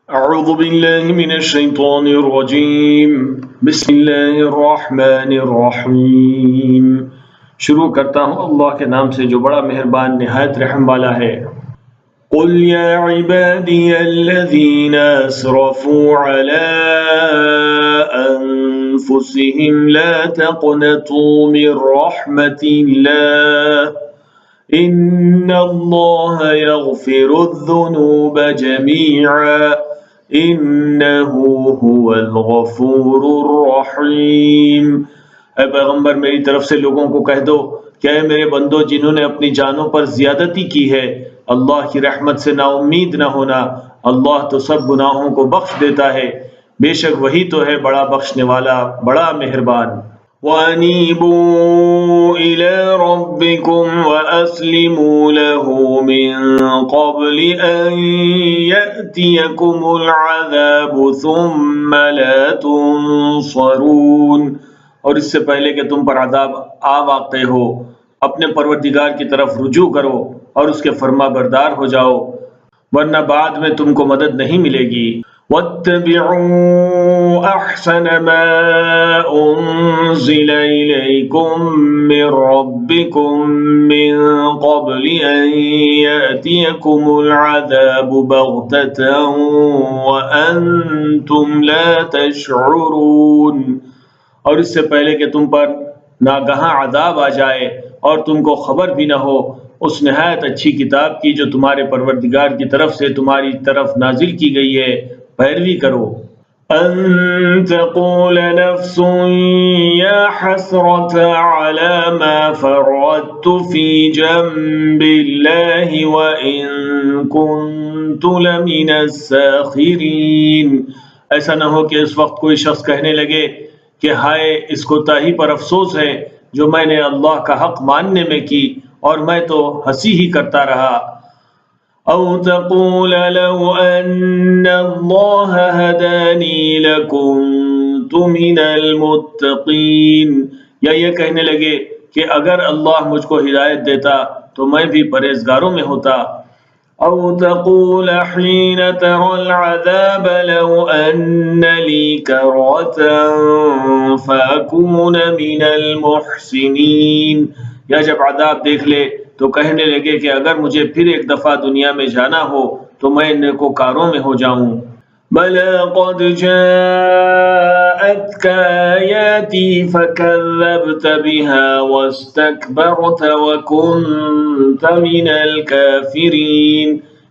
أعوذ بالله من الشيطان الرجيم بسم الله الرحمن الرحیم۔ شروع کرتا ہوں اللہ کے نام سے جو بڑا مہربان نہایت رحم والا ہے۔ قل يا عبادي الذين أسرفوا على أنفسهم لا تقنطوا من رحمة الله إن الله يغفر الذنوب جميعا إنه هو الغفور الرحیم۔ اے پیغمبر میری طرف سے لوگوں کو کہہ دو کہ اے میرے بندو جنہوں نے اپنی جانوں پر زیادتی کی ہے، اللہ کی رحمت سے نا امید نہ ہونا، اللہ تو سب گناہوں کو بخش دیتا ہے، بے شک وہی تو ہے بڑا بخشنے والا بڑا مہربان۔ وَأَنِيبُوا إِلَىٰ رَبِّكُمْ وَأَسْلِمُوا لَهُ مِن قَبْلِ أَن يَأْتِيَكُمُ الْعَذَابُ ثُمَّ لَا تُنصَرُونَ، اور اس سے پہلے کہ تم پر عذاب آ واقع ہو، اپنے پروردگار کی طرف رجوع کرو اور اس کے فرما بردار ہو جاؤ، ورنہ بعد میں تم کو مدد نہیں ملے گی۔ وَاتَّبِعُوا أَحْسَنَ مَا أُنزِلَ إِلَيْكُم مِّن رَّبِّكُم مِّن قَبْلِ أَن يَأْتِيَكُمُ الْعَذَابُ بَغْتَةً وَأَنتُمْ لَا تَشْعُرُونَ، اور اس سے پہلے کہ تم پر ناگہاں عذاب آ جائے اور تم کو خبر بھی نہ ہو اس نہایت اچھی کتاب کی جو تمہارے پروردگار کی طرف سے تمہاری طرف نازل کی گئی ہے، پیروی کرو۔ ان تقول نفس یا حسرت علی ما فرطت فی جنب اللہ وان کنت لمن الساخرین، ایسا نہ ہو کہ اس وقت کوئی شخص کہنے لگے کہ ہائے اس کوتاہی پر افسوس ہے جو میں نے اللہ کا حق ماننے میں کی اور میں تو ہنسی ہی کرتا رہا۔ او تقول لو ان اللہ ہدانی لکنت من المتقین، یا یہ کہنے لگے کہ اگر اللہ مجھ کو ہدایت دیتا تو میں بھی پرہیزگاروں میں ہوتا۔ او تقول حين ترى العذاب لو ان لي كرة فأكون من المحسنين، یا جب عذاب دیکھ لے تو کہنے لگے کہ اگر مجھے پھر ایک دفعہ دنیا میں جانا ہو تو میں نیکوکاروں میں ہو جاؤں۔ بلى قد جاءتك آياتي فكذبت بها واستكبرت وكنت من الكافرين،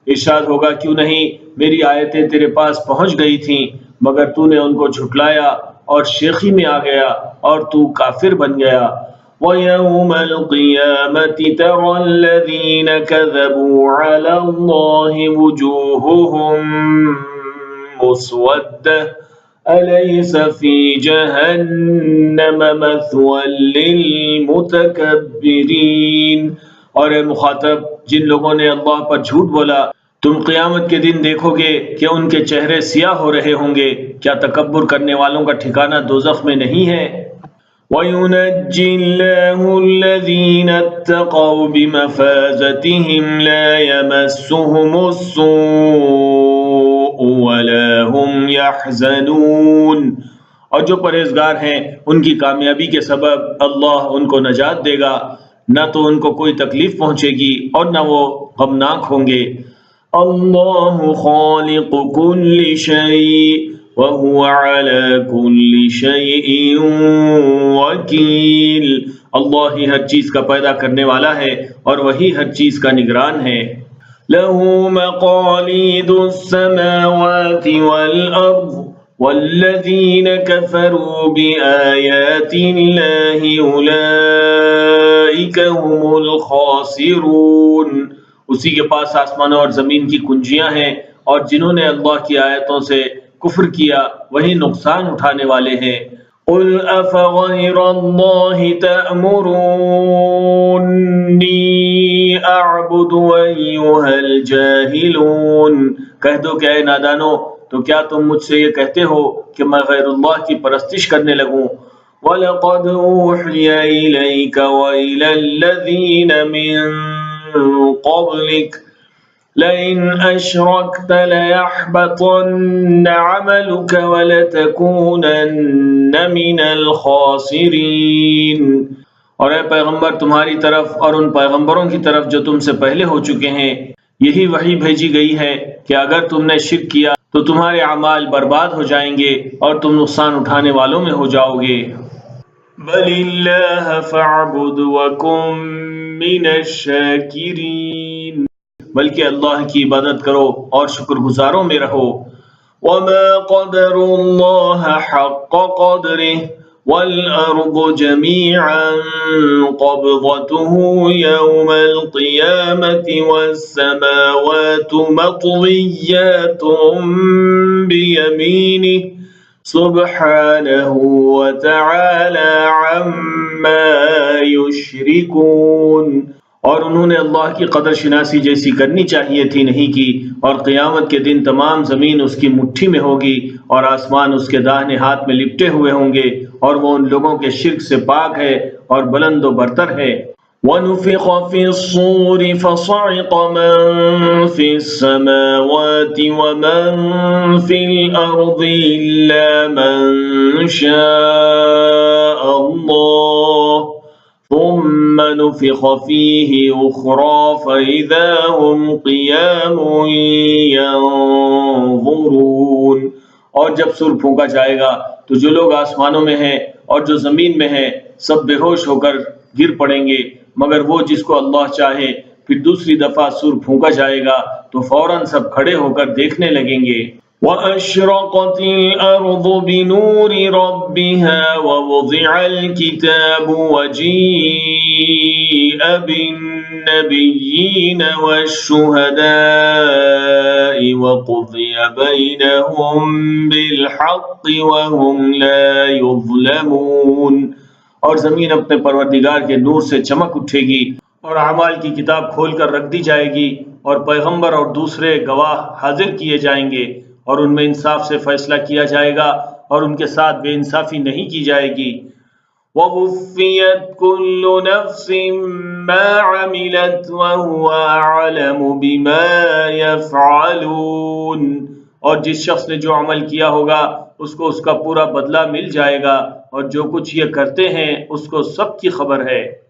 ارشاد ہوگا کیوں نہیں میری آیتیں تیرے پاس پہنچ گئی تھیں مگر تو نے ان کو جھٹلایا اور شیخی میں آ گیا اور تو کافر بن گیا۔ وَيَوْمَ الْقِيَامَةِ تَرَى الَّذِينَ كَذَبُوا عَلَى اللَّهِ وُجُوهُهُمْ مُسْوَدَّةٌ أَلَيْسَ فِي جَهَنَّمَ مَثْوًى لِّلْمُتَكَبِّرِينَ، اور اے مخاطب جن لوگوں نے اللہ پر جھوٹ بولا تم قیامت کے دن دیکھو گے کہ ان کے چہرے سیاہ ہو رہے ہوں گے، کیا تکبر کرنے والوں کا ٹھکانہ دوزخ میں نہیں ہے؟ وَيُنَجِّي اللَّهُ الَّذِينَ اتَّقَوْا بِمَفَازَتِهِمْ لَا يَمَسُّهُمُ السُّوءُ وَلَا هُمْ يَحْزَنُونَ، اور جو پرہیزگار ہیں ان کی کامیابی کے سبب اللہ ان کو نجات دے گا، نہ تو ان کو کوئی تکلیف پہنچے گی اور نہ وہ غمناک ہوں گے۔ اللہ خالق کل شیء وَهُوَ عَلَى كُلِّ شَيْءٍ وَكِيلٌ، اللہ ہی ہر چیز کا پیدا کرنے والا ہے اور وہی ہر چیز کا نگران ہے۔ لَهُ مَقَالِيدُ السَّمَاوَاتِ وَالْأَرْضِ وَالَّذِينَ كَفَرُوا بِآيَاتِ اللَّهِ أُولَئِكَ هُمُ الْخَاسِرُونَ، اسی کے پاس آسمانوں اور زمین کی کنجیاں ہیں اور جنہوں نے اللہ کی آیتوں سے کفر کیا وہی نقصان اٹھانے والے ہیں۔ قُلْ أَفَغَيْرَ اللَّهِ تَأْمُرُونِّي أَعْبُدُ أَيُّهَا الْجَاهِلُونَ، کہہ دو کہ اے نادانو تو کیا تم مجھ سے یہ کہتے ہو کہ میں غیر اللہ کی پرستش کرنے لگوں؟ وَلَقَدْ أُوحِيَ إِلَيْكَ وَإِلَى الَّذِينَ مِن قَبْلِكَ لئن أشركت ليحبطن عملك ولتكونن من الخاسرين۔ اور اے پیغمبر تمہاری طرف اور ان پیغمبروں کی طرف جو تم سے پہلے ہو چکے ہیں یہی وحی بھیجی گئی ہے کہ اگر تم نے شرک کیا تو تمہارے اعمال برباد ہو جائیں گے اور تم نقصان اٹھانے والوں میں ہو جاؤ گے۔ بل اللہ فاعبد وکن من الشاکرین، بلکہ اللہ کی عبادت کرو اور شکر گزاروں میں رہو۔ وما قدر اللہ حق قدرہ والأرض جميعا قبضته يوم القيامة والسماوات مطويات بيمينه سبحانه وتعالى عما يشركون۔ اور انہوں نے اللہ کی قدر شناسی جیسی کرنی چاہیے تھی نہیں کی، اور قیامت کے دن تمام زمین اس کی مٹھی میں ہوگی اور آسمان اس کے داہنے ہاتھ میں لپٹے ہوئے ہوں گے، اور وہ ان لوگوں کے شرک سے پاک ہے اور بلند و برتر ہے۔ وَنُفِخَ فِي الصُّورِ فَصَعِقَ مَن فِي السَّمَاوَاتِ وَمَن فِي الْأَرْضِ إِلَّا مَن شَاءَ اللَّهُ ثم نفخ فيه أخرى فإذا هم قيام ينظرون۔ اور جب سور پھونکا جائے گا تو جو لوگ آسمانوں میں ہیں اور جو زمین میں ہیں سب بے ہوش ہو کر گر پڑیں گے مگر وہ جس کو اللہ چاہے۔ پھر دوسری دفعہ سور پھونکا جائے گا تو فوراً سب کھڑے ہو کر دیکھنے لگیں گے۔ وَأَشْرَقَتِ الْأَرْضُ بِنُورِ رَبِّهَا وَوُضِعَ الْكِتَابُ وَجِيءَ بِالنَّبِيِّينَ وَالشُّهَدَاءِ وَقُضِيَ بَيْنَهُم بِالْحَقِّ وَهُمْ لَا يُظْلَمُونَ۔ اور زمین اپنے پروردگار کے نور سے چمک اٹھے گی اور اعمال کی کتاب کھول کر رکھ دی جائے گی، اور پیغمبر اور دوسرے گواہ حاضر کیے جائیں گے، اور ان میں انصاف سے فیصلہ کیا جائے گا اور ان کے ساتھ بے انصافی نہیں کی جائے گی۔ وَوُفِّيَتْ كُلُّ نَفْسٍ مَّا عَمِلَتْ وَهُوَ أَعْلَمُ بِمَا يَفْعَلُونَ۔ اور جس شخص نے جو عمل کیا ہوگا اس کو اس کا پورا بدلہ مل جائے گا، اور جو کچھ یہ کرتے ہیں اس کو سب کی خبر ہے۔